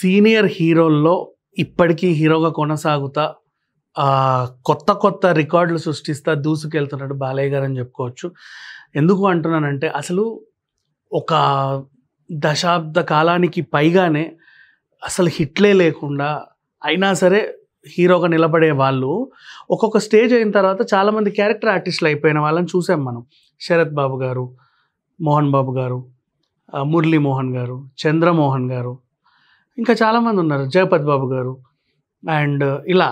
Senior హీరోల్లో ఇప్పటికీ హీరోగా కొనసాగుతా కొత్త కొత్త రికార్డులు సృష్టిస్తా దూసుకెళ్తున్నాడు బాలయ్య గారు అని చెప్పుకోవచ్చు. ఎందుకు అంటున్నానంటే అసలు ఒక దశాబ్ద కాలానికి పైగానే అసలు హిట్లే లేకుండా అయినా సరే హీరోగా నిలబడే వాళ్ళు ఒక్కొక్క స్టేజ్ అయిన తర్వాత చాలామంది క్యారెక్టర్ ఆర్టిస్టులు అయిపోయిన వాళ్ళని చూసాం మనం. శరత్ బాబు గారు, మోహన్ బాబు గారు, మురళీ మోహన్ గారు, చంద్రమోహన్ గారు, ఇంకా చాలామంది ఉన్నారు, జగపతి బాబు గారు. అండ్ ఇలా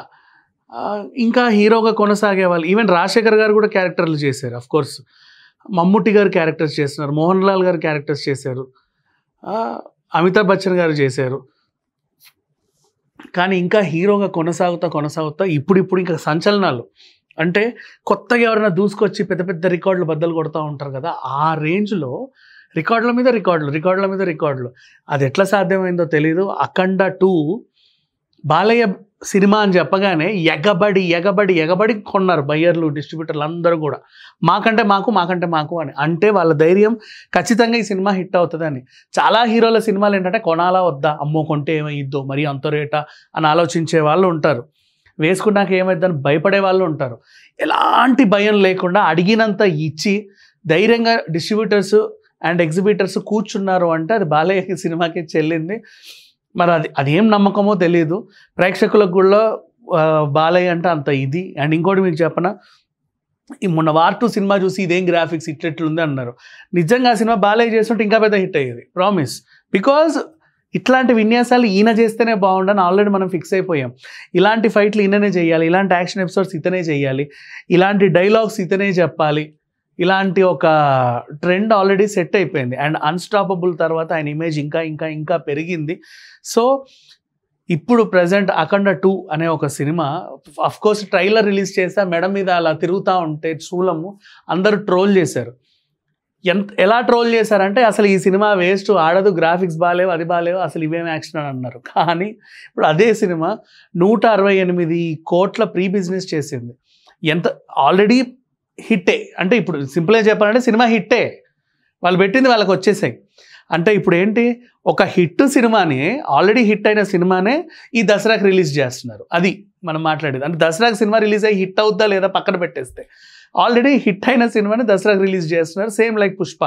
ఇంకా హీరోగా కొనసాగే వాళ్ళు ఈవెన్ రాజశేఖర్ గారు కూడా క్యారెక్టర్లు చేశారు. అఫ్కోర్స్ మమ్ముట్టి గారు క్యారెక్టర్స్ చేస్తున్నారు, మోహన్ లాల్ గారు క్యారెక్టర్స్ చేశారు, అమితాబ్ బచ్చన్ గారు చేశారు. కానీ ఇంకా హీరోగా కొనసాగుతా ఇప్పుడు ఇంకా సంచలనాలు అంటే కొత్తగా ఎవరైనా దూసుకొచ్చి పెద్ద పెద్ద రికార్డులు బద్దలు కొడుతూ ఉంటారు కదా, ఆ రేంజ్లో రికార్డుల మీద రికార్డులు. అది ఎట్లా సాధ్యమైందో తెలీదు. అఖండ 2 బాలయ్య సినిమా అని చెప్పగానే ఎగబడి కొన్నారు బయ్యర్లు, డిస్ట్రిబ్యూటర్లు అందరూ కూడా. మాకంటే మాకు అని అంటే వాళ్ళ ధైర్యం ఖచ్చితంగా ఈ సినిమా హిట్ అవుతుందని. చాలా హీరోల సినిమాలు ఏంటంటే కొనాలా వద్దా, అమ్మో కొంటే ఏమైద్దో, మరీ అంత రేటా అని ఆలోచించే వాళ్ళు ఉంటారు, వేసుకున్నాక ఏమైద్దని భయపడే వాళ్ళు ఉంటారు. ఎలాంటి భయం లేకుండా అడిగినంత ఇచ్చి ధైర్యంగా డిస్ట్రిబ్యూటర్స్ అండ్ ఎగ్జిబిటర్స్ కూర్చున్నారు అంటే అది బాలయ్య సినిమాకి చెల్లింది. మరి అది ఏం నమ్మకమో తెలియదు. ప్రేక్షకులకు కూడా బాలయ్య అంటే అంత ఇది. అండ్ ఇంకోటి మీకు చెప్పనా, ఈ మొన్న వార్ 2 సినిమా చూసి ఇదేం గ్రాఫిక్స్ ఇట్లెట్లుంది అన్నారు. నిజంగా ఆ సినిమా బాలయ్య చేస్తుంటే ఇంకా పెద్ద హిట్ అయ్యేది, ప్రామిస్. బికాజ్ ఇట్లాంటి విన్యాసాలు ఈయన చేస్తేనే బాగుండని ఆల్రెడీ మనం ఫిక్స్ అయిపోయాం. ఇలాంటి ఫైట్లు ఈయననే చేయాలి, ఇలాంటి యాక్షన్ ఎపిసోడ్స్ ఇతనే చేయాలి, ఇలాంటి డైలాగ్స్ ఇతనే చెప్పాలి, ఇలాంటి ఒక ట్రెండ్ ఆల్రెడీ సెట్ అయిపోయింది. అండ్ అన్స్టాపబుల్ తర్వాత ఆయన ఇమేజ్ ఇంకా పెరిగింది. సో ఇప్పుడు ప్రజెంట్ అఖండ 2 అనే ఒక సినిమా, అఫ్కోర్స్ ట్రైలర్ రిలీజ్ చేస్తే మెడ మీద అలా తిరుగుతూ ఉంటే శూలము అందరూ ట్రోల్ చేశారు. ఎలా ట్రోల్ చేశారంటే అసలు ఈ సినిమా వేస్ట్, ఆడదు, గ్రాఫిక్స్ బాగాలేవు, అది బాగాలేవు, అసలు ఇవేం యాక్షన్ అని అన్నారు. కానీ ఇప్పుడు అదే సినిమా 168 కోట్ల ప్రీ బిజినెస్ చేసింది. ఎంత ఆల్రెడీ హిట్టే. అంటే ఇప్పుడు సింపుల్గా చెప్పాలంటే సినిమా హిట్టే, వాళ్ళు పెట్టింది వాళ్ళకి వచ్చేసాయి. అంటే ఇప్పుడు ఏంటి, ఒక హిట్ సినిమాని, ఆల్రెడీ హిట్ అయిన సినిమానే ఈ దసరాకి రిలీజ్ చేస్తున్నారు. అది మనం మాట్లాడేది. అంటే దసరాకి సినిమా రిలీజ్ అయ్యి హిట్ అవుద్దా లేదా పక్కన పెట్టేస్తే, ఆల్రెడీ హిట్ అయిన సినిమాని దసరాకి రిలీజ్ చేస్తున్నారు. Same like Pushpa.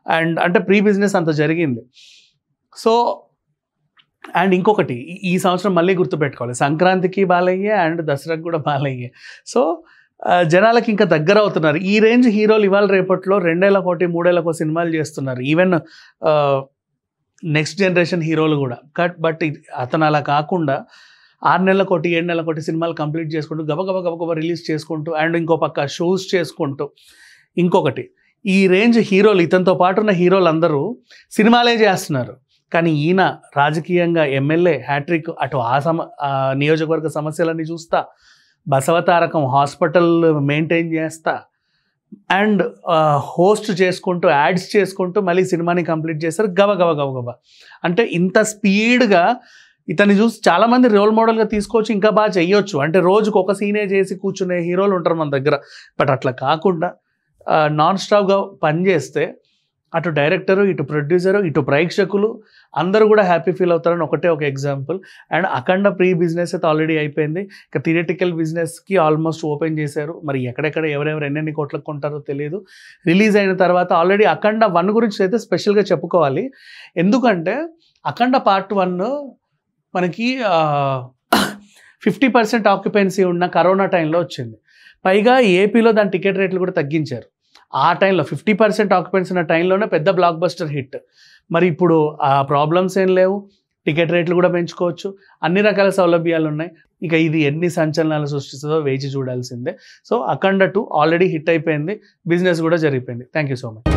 అండ్ అంటే ప్రీ బిజినెస్ అంత జరిగింది. సో అండ్ ఇంకొకటి ఈ సంవత్సరం మళ్ళీ గుర్తుపెట్టుకోవాలి, సంక్రాంతికి బాలయ్యే అండ్ దసరాకి కూడా బాలయ్యే. సో జనాలకి ఇంకా దగ్గర అవుతున్నారు. ఈ రేంజ్ హీరోలు ఇవాళ రేపట్లో 2 ఏళ్ళకోటి 3 ఏళ్ళకో సినిమాలు చేస్తున్నారు. ఈవెన్ నెక్స్ట్ జనరేషన్ హీరోలు కూడా. బట్ అతను అలా కాకుండా 6 నెలలకోటి 7 నెలలకోటి సినిమాలు కంప్లీట్ చేసుకుంటూ గబగబ రిలీజ్ చేసుకుంటూ అండ్ ఇంకో పక్క షోస్ చేసుకుంటూ. ఇంకొకటి, ఈ రేంజ్ హీరోలు, ఇతనితో పాటు ఉన్న హీరోలు అందరూ సినిమాలే చేస్తున్నారు. కానీ ఈయన రాజకీయంగా ఎమ్మెల్యే హ్యాట్రిక్, అటు ఆ నియోజకవర్గ సమస్యలన్నీ చూస్తా, బసవతారకం హాస్పిటల్ మెయింటైన్ చేస్తా, అండ్ హోస్ట్ చేసుకుంటూ యాడ్స్ చేసుకుంటూ మళ్ళీ సినిమాని కంప్లీట్ చేస్తారు గబగబ. అంటే ఇంత స్పీడ్గా ఇతన్ని చూసి చాలామంది రోల్ మోడల్గా తీసుకోవచ్చు, ఇంకా బాగా చేయొచ్చు. అంటే రోజుకు ఒక సీనే చేసి కూర్చునే హీరోలు ఉంటారు మన దగ్గర. బట్ అట్లా కాకుండా నాన్ స్టాప్గా పనిచేస్తే అటు డైరెక్టరు, ఇటు ప్రొడ్యూసరు, ఇటు ప్రేక్షకులు అందరూ కూడా హ్యాపీ ఫీల్ అవుతారని ఒకటే ఒక example. And Akhanda pre business అయితే ఆల్రెడీ అయిపోయింది. ఇక థియేటికల్ బిజినెస్కి ఆల్మోస్ట్ ఓపెన్ చేశారు. మరి ఎక్కడెక్కడ ఎవరెవరు ఎన్నెన్ని కోట్లకు కొంటారో తెలియదు. రిలీజ్ అయిన తర్వాత ఆల్రెడీ అఖండ 1 గురించి అయితే స్పెషల్గా చెప్పుకోవాలి. ఎందుకంటే అఖండ పార్ట్ 1 మనకి 50% ఆక్యుపెన్సీ ఉన్న కరోనా టైంలో వచ్చింది. పైగా ఏపీలో దాని టికెట్ రేట్లు కూడా తగ్గించారు. ఆ టైంలో 50% ఆక్యుపెన్సీ ఉన్న టైంలోనే పెద్ద బ్లాక్ బస్టర్ హిట్. మరి ఇప్పుడు ఆ ప్రాబ్లమ్స్ ఏం లేవు, టికెట్ రేట్లు కూడా పెంచుకోవచ్చు, అన్ని రకాల సౌలభ్యాలు ఉన్నాయి. ఇక ఇది ఎన్ని సంచలనాలు సృష్టిస్తుందో వేచి చూడాల్సిందే. సో అఖండ 2 ఆల్రెడీ హిట్ అయిపోయింది, బిజినెస్ కూడా జరిగిపోయింది. Thank you so much.